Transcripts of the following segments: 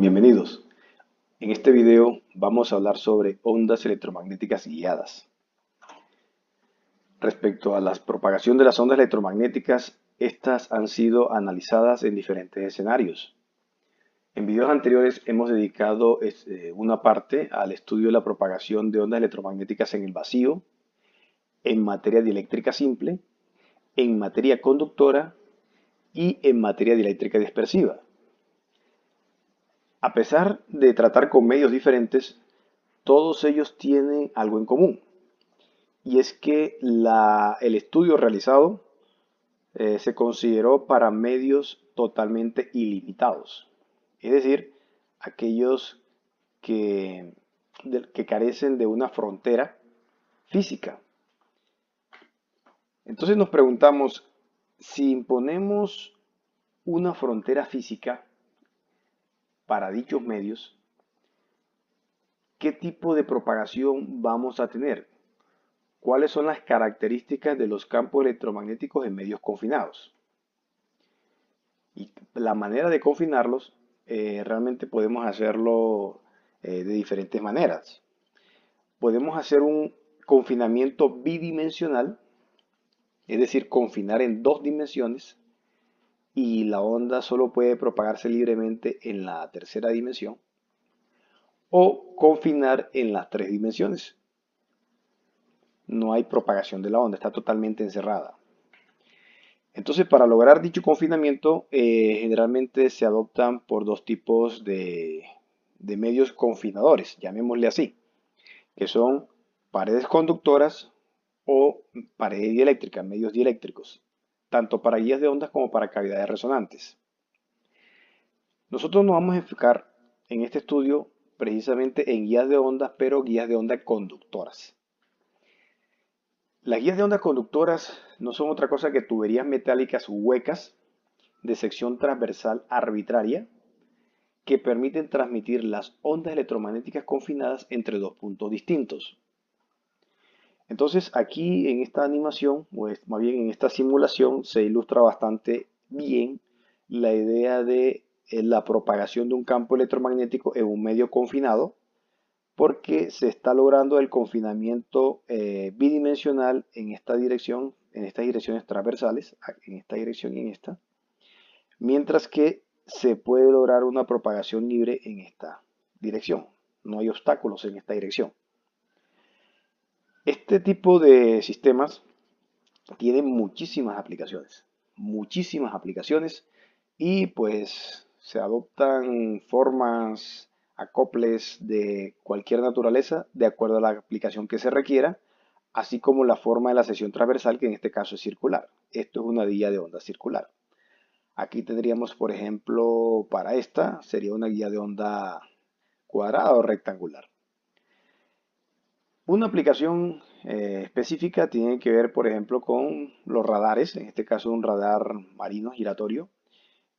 Bienvenidos. En este video vamos a hablar sobre ondas electromagnéticas guiadas. Respecto a la propagación de las ondas electromagnéticas, estas han sido analizadas en diferentes escenarios. En videos anteriores hemos dedicado una parte al estudio de la propagación de ondas electromagnéticas en el vacío, en materia dieléctrica simple, en materia conductora y en materia dieléctrica dispersiva. A pesar de tratar con medios diferentes, todos ellos tienen algo en común, y es que el estudio realizado se consideró para medios totalmente ilimitados, es decir, aquellos que, que carecen de una frontera física. Entonces nos preguntamos, si imponemos una frontera física para dichos medios, ¿qué tipo de propagación vamos a tener? ¿Cuáles son las características de los campos electromagnéticos en medios confinados? Y la manera de confinarlos, realmente podemos hacerlo de diferentes maneras. Podemos hacer un confinamiento bidimensional, es decir, confinar en dos dimensiones, y la onda solo puede propagarse libremente en la tercera dimensión, o confinar en las tres dimensiones. No hay propagación de la onda, está totalmente encerrada. Entonces, para lograr dicho confinamiento, generalmente se adoptan por dos tipos de medios confinadores, llamémosle así, que son paredes conductoras o paredes dieléctricas, medios dieléctricos, tanto para guías de ondas como para cavidades resonantes. Nosotros nos vamos a enfocar en este estudio precisamente en guías de ondas, pero guías de onda conductoras. Las guías de ondas conductoras no son otra cosa que tuberías metálicas huecas de sección transversal arbitraria que permiten transmitir las ondas electromagnéticas confinadas entre dos puntos distintos. Entonces aquí en esta animación, o más bien en esta simulación, se ilustra bastante bien la idea de la propagación de un campo electromagnético en un medio confinado, porque se está logrando el confinamiento bidimensional en esta dirección, en estas direcciones transversales, en esta dirección y en esta, mientras que se puede lograr una propagación libre en esta dirección. No hay obstáculos en esta dirección. Este tipo de sistemas tiene muchísimas aplicaciones, y pues se adoptan formas, acoples de cualquier naturaleza de acuerdo a la aplicación que se requiera, así como la forma de la sección transversal, que en este caso es circular. Esto es una guía de onda circular. Aquí tendríamos, por ejemplo, para esta sería una guía de onda cuadrada o rectangular. Una aplicación específica tiene que ver, por ejemplo, con los radares, en este caso un radar marino giratorio,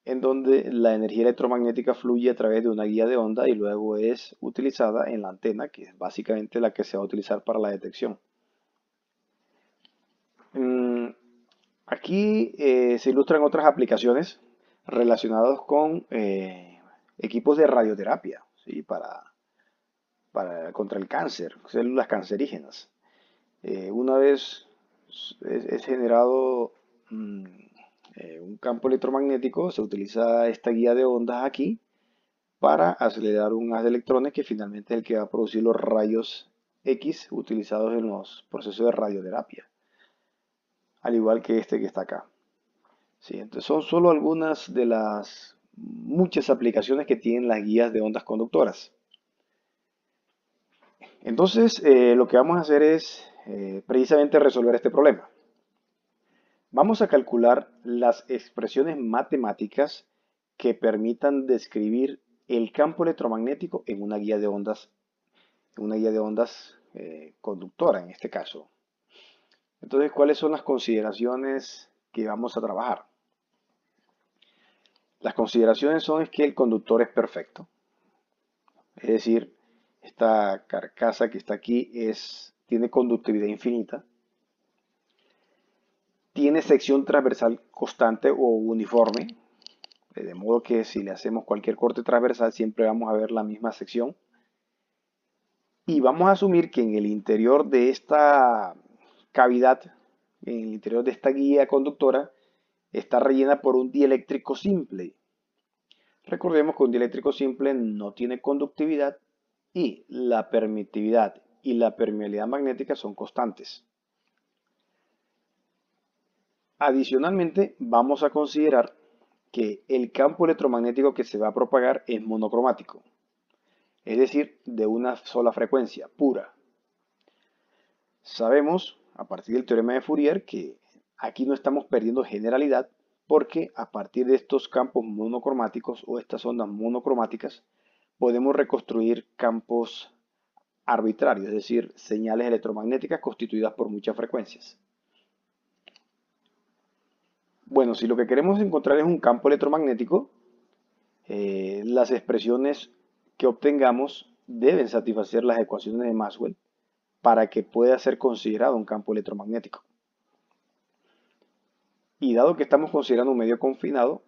en donde la energía electromagnética fluye a través de una guía de onda y luego es utilizada en la antena, que es básicamente la que se va a utilizar para la detección. Aquí se ilustran otras aplicaciones relacionadas con equipos de radioterapia, ¿sí? Contra el cáncer, células cancerígenas. Una vez es generado un campo electromagnético, se utiliza esta guía de ondas aquí para acelerar un haz de electrones, que finalmente es el que va a producir los rayos X utilizados en los procesos de radioterapia, al igual que este que está acá. Sí, entonces son solo algunas de las muchas aplicaciones que tienen las guías de ondas conductoras. Entonces, lo que vamos a hacer es precisamente resolver este problema. Vamos a calcular las expresiones matemáticas que permitan describir el campo electromagnético en una guía de ondas, conductora en este caso. Entonces, ¿cuáles son las consideraciones que vamos a trabajar? Las consideraciones son que el conductor es perfecto, es decir, esta carcasa que está aquí tiene conductividad infinita, tiene sección transversal constante o uniforme, De modo que si le hacemos cualquier corte transversal siempre vamos a ver la misma sección. Y vamos a asumir que en el interior de esta cavidad, en el interior de esta guía conductora, está rellena por un dieléctrico simple. Recordemos que un dieléctrico simple no tiene conductividad y la permitividad y la permeabilidad magnética son constantes. Adicionalmente, vamos a considerar que el campo electromagnético que se va a propagar es monocromático, es decir, de una sola frecuencia, pura. Sabemos, a partir del teorema de Fourier, que aquí no estamos perdiendo generalidad, porque a partir de estos campos monocromáticos o estas ondas monocromáticas, podemos reconstruir campos arbitrarios, es decir, señales electromagnéticas constituidas por muchas frecuencias. Bueno, si lo que queremos encontrar es un campo electromagnético, las expresiones que obtengamos deben satisfacer las ecuaciones de Maxwell para que pueda ser considerado un campo electromagnético. Y dado que estamos considerando un medio confinado,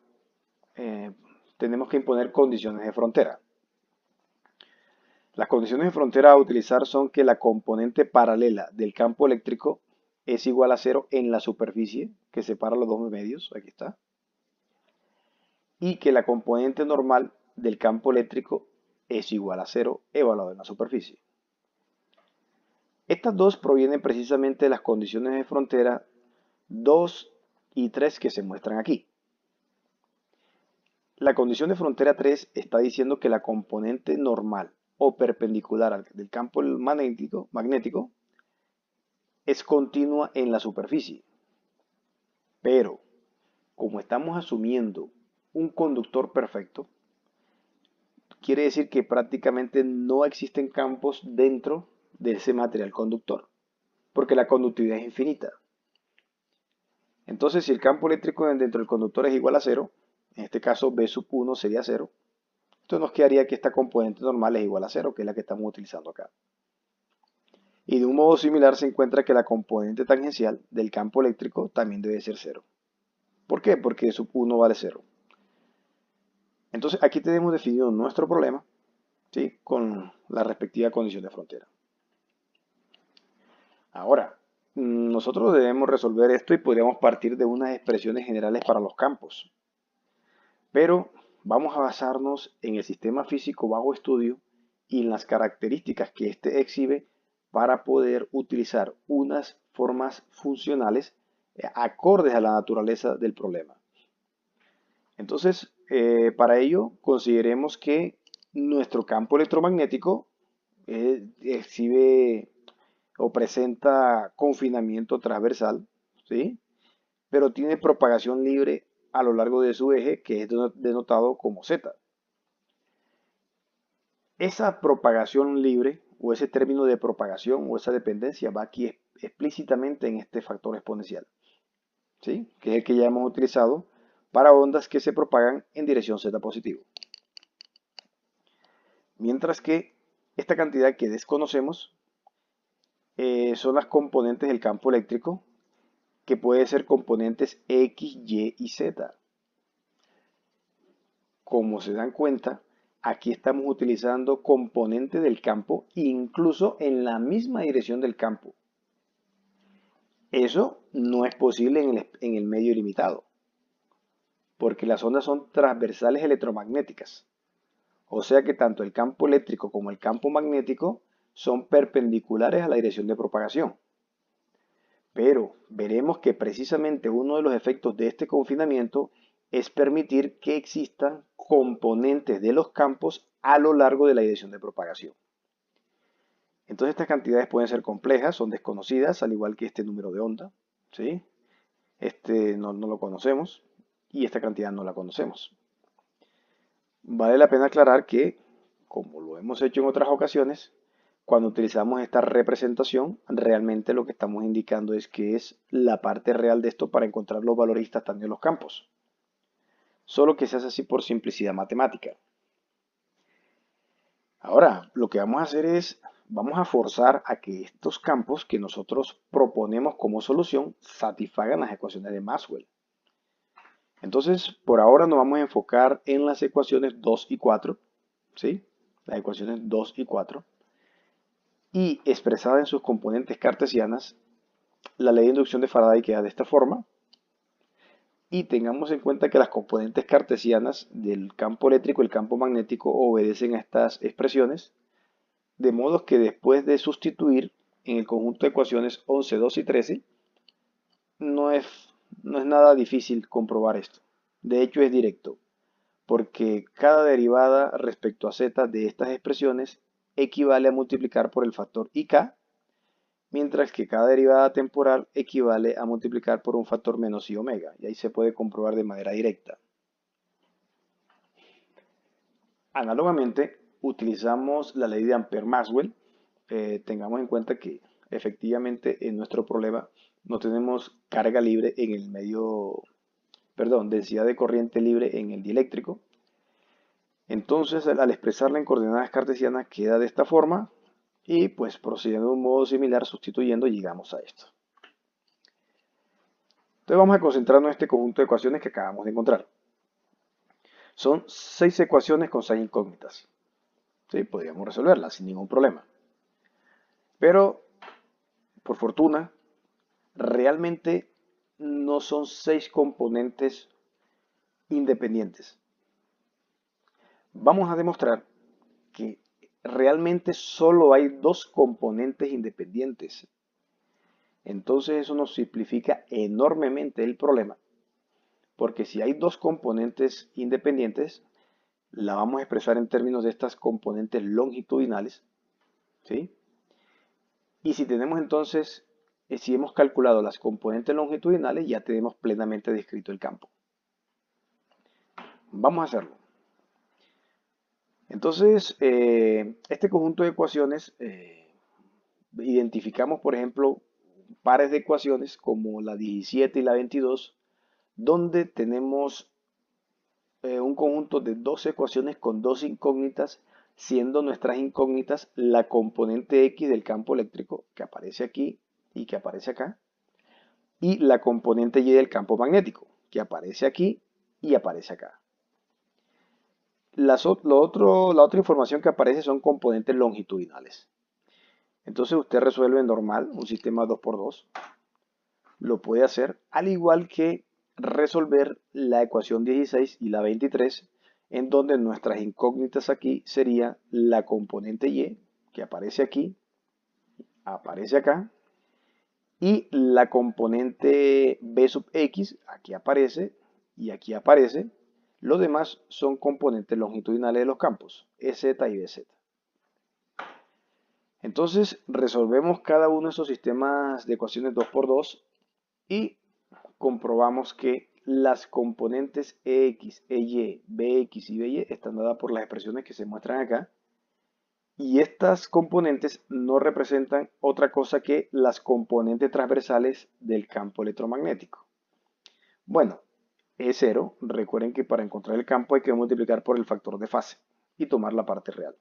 tenemos que imponer condiciones de frontera. Las condiciones de frontera a utilizar son que la componente paralela del campo eléctrico es igual a 0 en la superficie que separa los dos medios, aquí está, y que la componente normal del campo eléctrico es igual a 0 evaluado en la superficie. Estas dos provienen precisamente de las condiciones de frontera 2 y 3 que se muestran aquí. La condición de frontera 3 está diciendo que la componente normal o perpendicular del campo magnético es continua en la superficie. Pero, como estamos asumiendo un conductor perfecto, quiere decir que prácticamente no existen campos dentro de ese material conductor, porque la conductividad es infinita. Entonces, si el campo eléctrico dentro del conductor es igual a 0, en este caso B sub 1 sería 0, entonces nos quedaría que esta componente normal es igual a 0, que es la que estamos utilizando acá. Y de un modo similar se encuentra que la componente tangencial del campo eléctrico también debe ser 0. ¿Por qué? Porque sub 1 vale 0. Entonces aquí tenemos definido nuestro problema, ¿sí?, con la respectiva condición de frontera. Ahora, nosotros debemos resolver esto y podríamos partir de unas expresiones generales para los campos. Pero vamos a basarnos en el sistema físico bajo estudio y en las características que éste exhibe para poder utilizar unas formas funcionales acordes a la naturaleza del problema. Entonces, para ello, consideremos que nuestro campo electromagnético exhibe o presenta confinamiento transversal, ¿sí?, pero tiene propagación libre a lo largo de su eje, que es denotado como Z. Esa propagación libre, o ese término de propagación, o esa dependencia, va aquí explícitamente en este factor exponencial, ¿sí?, que es el que ya hemos utilizado para ondas que se propagan en dirección Z positivo. Mientras que esta cantidad que desconocemos son las componentes del campo eléctrico, que pueden ser componentes X, Y y Z. Como se dan cuenta, aquí estamos utilizando componentes del campo incluso en la misma dirección del campo. Eso no es posible en el medio ilimitado, porque las ondas son transversales electromagnéticas. O sea que tanto el campo eléctrico como el campo magnético son perpendiculares a la dirección de propagación. Pero veremos que precisamente uno de los efectos de este confinamiento es permitir que existan componentes de los campos a lo largo de la dirección de propagación. Entonces estas cantidades pueden ser complejas, son desconocidas, al igual que este número de onda, ¿sí? Este no lo conocemos y esta cantidad no la conocemos. Vale la pena aclarar que, como lo hemos hecho en otras ocasiones, cuando utilizamos esta representación, realmente lo que estamos indicando es que es la parte real de esto para encontrar los valores instantáneos de los campos. Solo que se hace así por simplicidad matemática. Ahora, lo que vamos a hacer es, vamos a forzar a que estos campos que nosotros proponemos como solución satisfagan las ecuaciones de Maxwell. Entonces, por ahora nos vamos a enfocar en las ecuaciones 2 y 4, ¿sí? Las ecuaciones 2 y 4. Y expresada en sus componentes cartesianas, la ley de inducción de Faraday queda de esta forma. Y tengamos en cuenta que las componentes cartesianas del campo eléctrico y el campo magnético obedecen a estas expresiones, de modo que después de sustituir en el conjunto de ecuaciones 11, 2 y 13, no es, no es nada difícil comprobar esto. De hecho, es directo, porque cada derivada respecto a z de estas expresiones equivale a multiplicar por el factor ik, mientras que cada derivada temporal equivale a multiplicar por un factor menos i omega, y ahí se puede comprobar de manera directa. Análogamente, utilizamos la ley de Ampère-Maxwell. Tengamos en cuenta que efectivamente en nuestro problema no tenemos carga libre en el medio, perdón, densidad de corriente libre en el dieléctrico. Entonces, al expresarla en coordenadas cartesianas queda de esta forma y pues procediendo de un modo similar, sustituyendo, llegamos a esto. Entonces vamos a concentrarnos en este conjunto de ecuaciones que acabamos de encontrar. Son 6 ecuaciones con 6 incógnitas. ¿Sí? Podríamos resolverlas sin ningún problema. Pero, por fortuna, realmente no son 6 componentes independientes. Vamos a demostrar que realmente solo hay 2 componentes independientes. Entonces eso nos simplifica enormemente el problema, porque si hay 2 componentes independientes, la vamos a expresar en términos de estas componentes longitudinales, ¿sí? Y si tenemos entonces, si hemos calculado las componentes longitudinales, ya tenemos plenamente descrito el campo. Vamos a hacerlo. Entonces, este conjunto de ecuaciones, identificamos, por ejemplo, pares de ecuaciones como la 17 y la 22, donde tenemos un conjunto de 2 ecuaciones con 2 incógnitas, siendo nuestras incógnitas la componente X del campo eléctrico, que aparece aquí y que aparece acá, y la componente Y del campo magnético, que aparece aquí y aparece acá. La otra información que aparece son componentes longitudinales. Entonces usted resuelve normal un sistema 2×2. Lo puede hacer al igual que resolver la ecuación 16 y la 23, en donde nuestras incógnitas aquí sería la componente Y, que aparece aquí, aparece acá, y la componente B sub X, aquí aparece y aquí aparece. Los demás son componentes longitudinales de los campos, EZ y BZ. Entonces resolvemos cada uno de esos sistemas de ecuaciones 2×2 y comprobamos que las componentes EX, EY, BX y BY están dadas por las expresiones que se muestran acá. Y estas componentes no representan otra cosa que las componentes transversales del campo electromagnético. Bueno, E0, recuerden que para encontrar el campo hay que multiplicar por el factor de fase y tomar la parte real.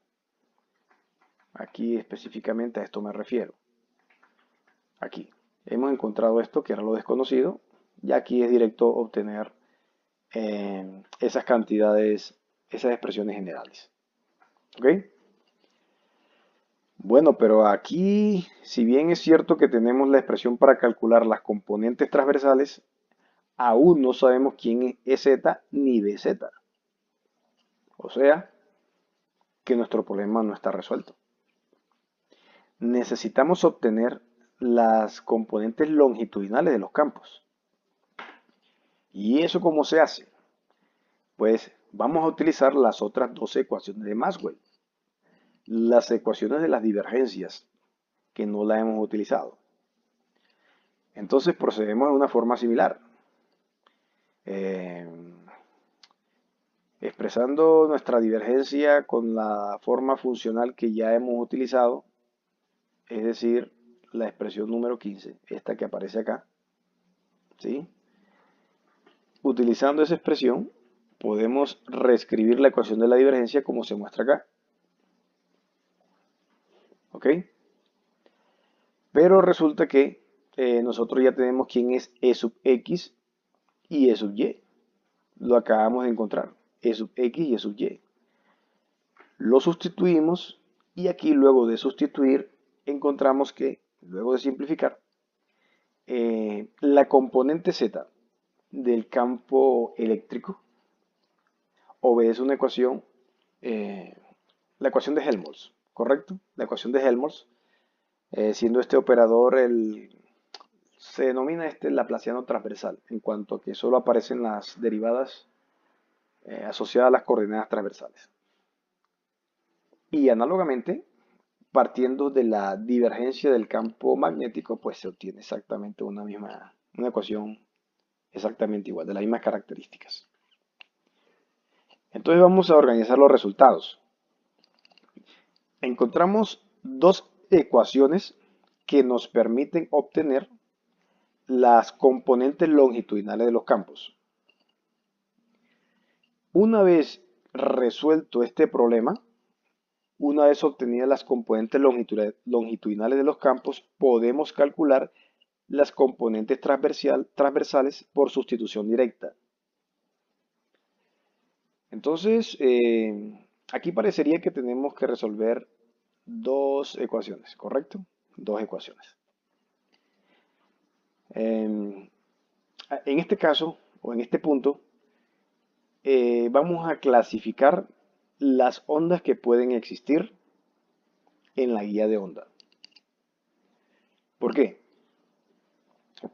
Aquí específicamente a esto me refiero. Aquí hemos encontrado esto que era lo desconocido, y aquí es directo obtener esas cantidades, esas expresiones generales. ¿Ok? Bueno, pero aquí, si bien es cierto que tenemos la expresión para calcular las componentes transversales, aún no sabemos quién es Z ni BZ. O sea, que nuestro problema no está resuelto. Necesitamos obtener las componentes longitudinales de los campos. ¿Y eso cómo se hace? Pues vamos a utilizar las otras 12 ecuaciones de Maxwell. Las ecuaciones de las divergencias, que no la hemos utilizado. Entonces procedemos de una forma similar. Expresando nuestra divergencia con la forma funcional que ya hemos utilizado, es decir, la expresión número 15, esta que aparece acá, ¿sí? Utilizando esa expresión, podemos reescribir la ecuación de la divergencia como se muestra acá. ¿Ok? Pero resulta que nosotros ya tenemos quién es E sub X y E sub Y. lo acabamos de encontrar, E sub X y E sub Y. Lo sustituimos y aquí luego de sustituir encontramos que, luego de simplificar, la componente Z del campo eléctrico obedece una ecuación, eh, la ecuación de Helmholtz, ¿correcto? La ecuación de Helmholtz, siendo este operador se denomina este laplaciano transversal, en cuanto a que solo aparecen las derivadas asociadas a las coordenadas transversales. Y análogamente, partiendo de la divergencia del campo magnético, pues se obtiene exactamente una ecuación exactamente igual, de las mismas características. Entonces vamos a organizar los resultados. Encontramos dos ecuaciones que nos permiten obtener las componentes longitudinales de los campos. Una vez resuelto este problema, una vez obtenidas las componentes longitudinales de los campos, podemos calcular las componentes transversales por sustitución directa. Entonces, aquí parecería que tenemos que resolver dos ecuaciones, ¿correcto? Dos ecuaciones. En este caso, o en este punto, vamos a clasificar las ondas que pueden existir en la guía de onda. ¿Por qué?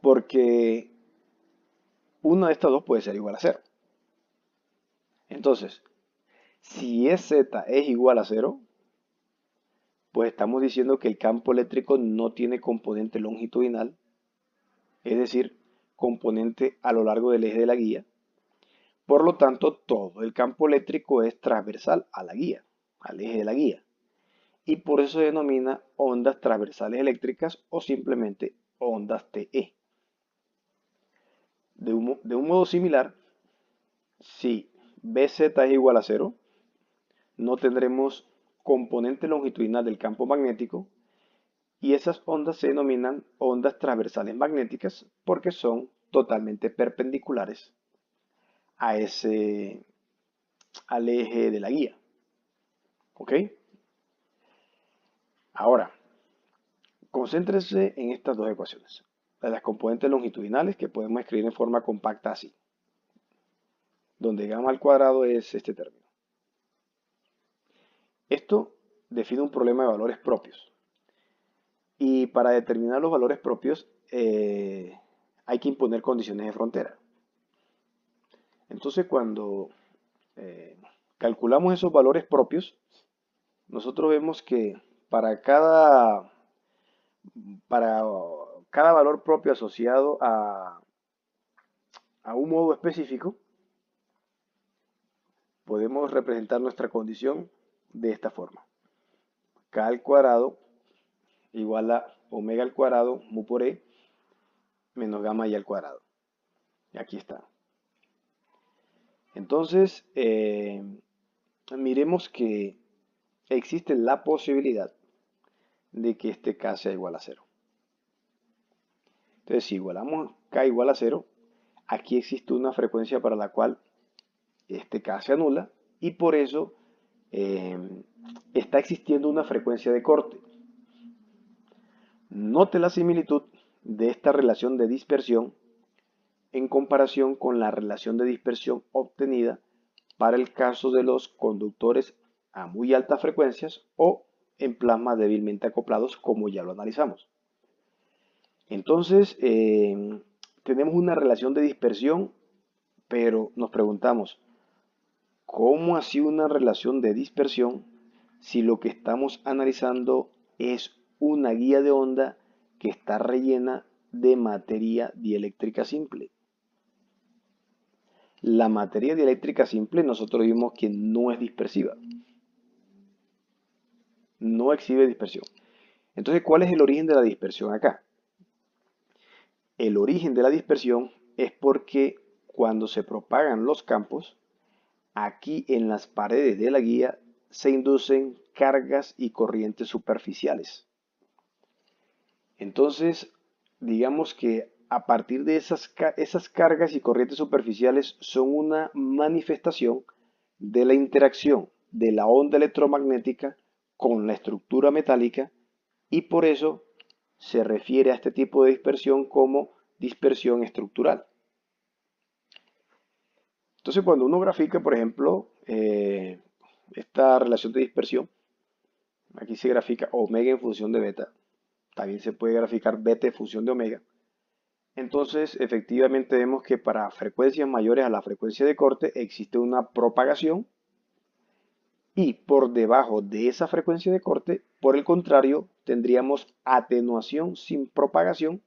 Porque una de estas dos puede ser igual a cero. Entonces, si z es igual a cero, pues estamos diciendo que el campo eléctrico no tiene componente longitudinal, es decir, componente a lo largo del eje de la guía. Por lo tanto, todo el campo eléctrico es transversal a la guía, al eje de la guía. Y por eso se denomina ondas transversales eléctricas o simplemente ondas TE. De un modo similar, si Bz es igual a cero, no tendremos componente longitudinal del campo magnético y esas ondas se denominan ondas transversales magnéticas porque son totalmente perpendiculares al eje de la guía. ¿Ok? Ahora, concéntrese en estas dos ecuaciones. Las componentes longitudinales que podemos escribir en forma compacta así, donde gamma al cuadrado es este término. Esto define un problema de valores propios. Y para determinar los valores propios hay que imponer condiciones de frontera. Entonces cuando calculamos esos valores propios, nosotros vemos que para cada valor propio asociado a un modo específico, podemos representar nuestra condición de esta forma. K al cuadrado igual a omega al cuadrado mu por e menos gamma y al cuadrado. Y aquí está. Entonces, miremos que existe la posibilidad de que este K sea igual a cero. Entonces, si igualamos K igual a cero, aquí existe una frecuencia para la cual este K se anula y por eso está existiendo una frecuencia de corte. Note la similitud de esta relación de dispersión en comparación con la relación de dispersión obtenida para el caso de los conductores a muy altas frecuencias o en plasma débilmente acoplados, como ya lo analizamos. Entonces, tenemos una relación de dispersión, pero nos preguntamos, ¿cómo así una relación de dispersión si lo que estamos analizando es una guía de onda que está rellena de materia dieléctrica simple? La materia dieléctrica simple nosotros vimos que no es dispersiva, no exhibe dispersión. Entonces, ¿cuál es el origen de la dispersión acá? El origen de la dispersión es porque cuando se propagan los campos, aquí en las paredes de la guía se inducen cargas y corrientes superficiales. Entonces, digamos que a partir de esas cargas y corrientes superficiales son una manifestación de la interacción de la onda electromagnética con la estructura metálica y por eso se refiere a este tipo de dispersión como dispersión estructural. Entonces, cuando uno grafica, por ejemplo, esta relación de dispersión, aquí se grafica omega en función de beta, también se puede graficar beta en función de omega. Entonces, efectivamente vemos que para frecuencias mayores a la frecuencia de corte existe una propagación y por debajo de esa frecuencia de corte, por el contrario, tendríamos atenuación sin propagación,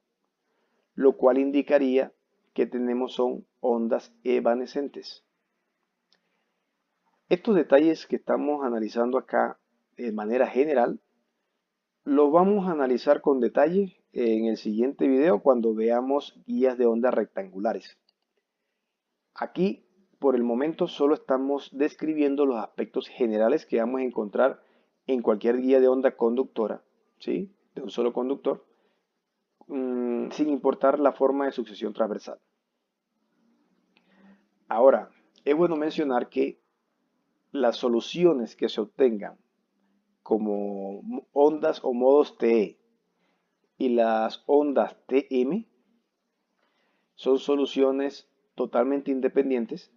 lo cual indicaría que tenemos son ondas evanescentes. Estos detalles que estamos analizando acá de manera general, los vamos a analizar con detalle en el siguiente video cuando veamos guías de ondas rectangulares. Aquí, por el momento, solo estamos describiendo los aspectos generales que vamos a encontrar en cualquier guía de onda conductora, ¿sí? De un solo conductor, sin importar la forma de sucesión transversal. Ahora, es bueno mencionar que las soluciones que se obtengan como ondas o modos TE y las ondas TM son soluciones totalmente independientes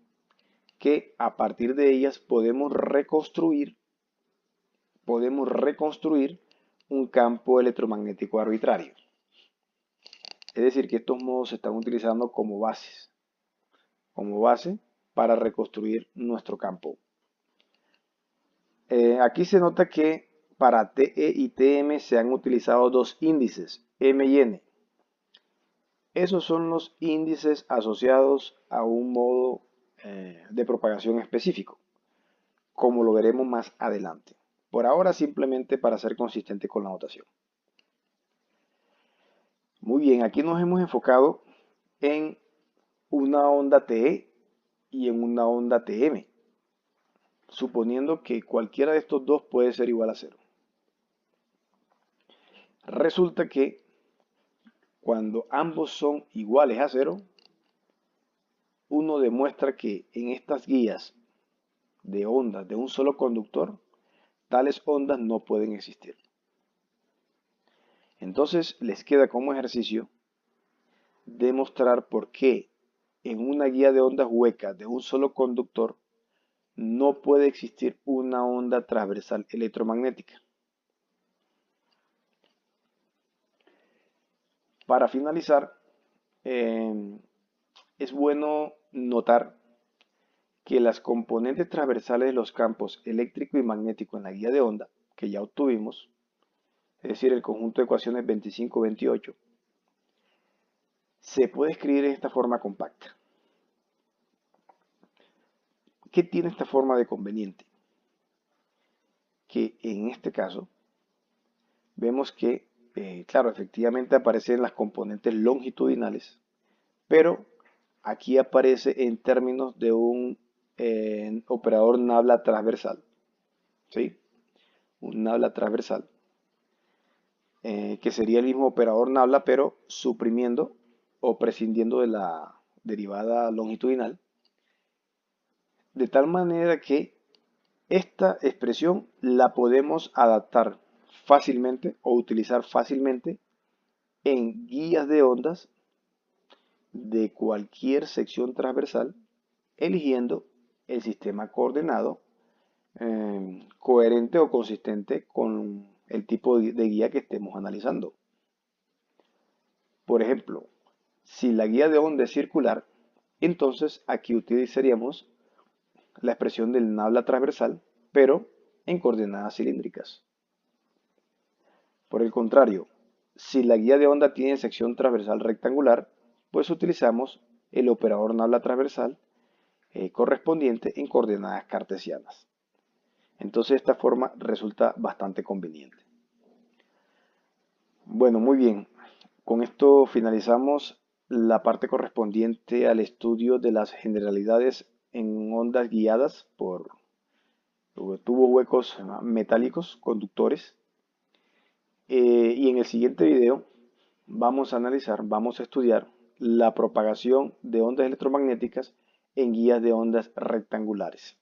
que a partir de ellas podemos reconstruir un campo electromagnético arbitrario. Es decir, que estos modos se están utilizando como base para reconstruir nuestro campo. Aquí se nota que para TE y TM se han utilizado dos índices, M y N. Esos son los índices asociados a un modo de propagación específico, como lo veremos más adelante. Por ahora simplemente para ser consistente con la notación. Muy bien, aquí nos hemos enfocado en una onda TE y en una onda TM, suponiendo que cualquiera de estos dos puede ser igual a cero. Resulta que cuando ambos son iguales a cero, uno demuestra que en estas guías de ondas de un solo conductor, tales ondas no pueden existir. Entonces les queda como ejercicio demostrar por qué en una guía de ondas hueca de un solo conductor no puede existir una onda transversal electromagnética. Para finalizar, es bueno notar que las componentes transversales de los campos eléctrico y magnético en la guía de onda, que ya obtuvimos, es decir, el conjunto de ecuaciones 25-28, se puede escribir en esta forma compacta. ¿Qué tiene esta forma de conveniente? Que en este caso vemos que, claro, efectivamente aparecen las componentes longitudinales, pero aquí aparece en términos de un operador nabla transversal, ¿sí? Un nabla transversal, que sería el mismo operador nabla, pero suprimiendo o prescindiendo de la derivada longitudinal, de tal manera que esta expresión la podemos adaptar fácilmente o utilizar fácilmente en guías de ondas de cualquier sección transversal, eligiendo el sistema coordenado coherente o consistente con el tipo de guía que estemos analizando. Por ejemplo, si la guía de onda es circular, entonces aquí utilizaríamos la expresión del nabla transversal, pero en coordenadas cilíndricas. Por el contrario, si la guía de onda tiene sección transversal rectangular, pues utilizamos el operador nabla transversal correspondiente en coordenadas cartesianas. Entonces esta forma resulta bastante conveniente. Bueno, muy bien. Con esto finalizamos la parte correspondiente al estudio de las generalidades en ondas guiadas por tubos huecos metálicos conductores. Y en el siguiente video vamos a analizar, vamos a estudiar la propagación de ondas electromagnéticas en guías de ondas rectangulares.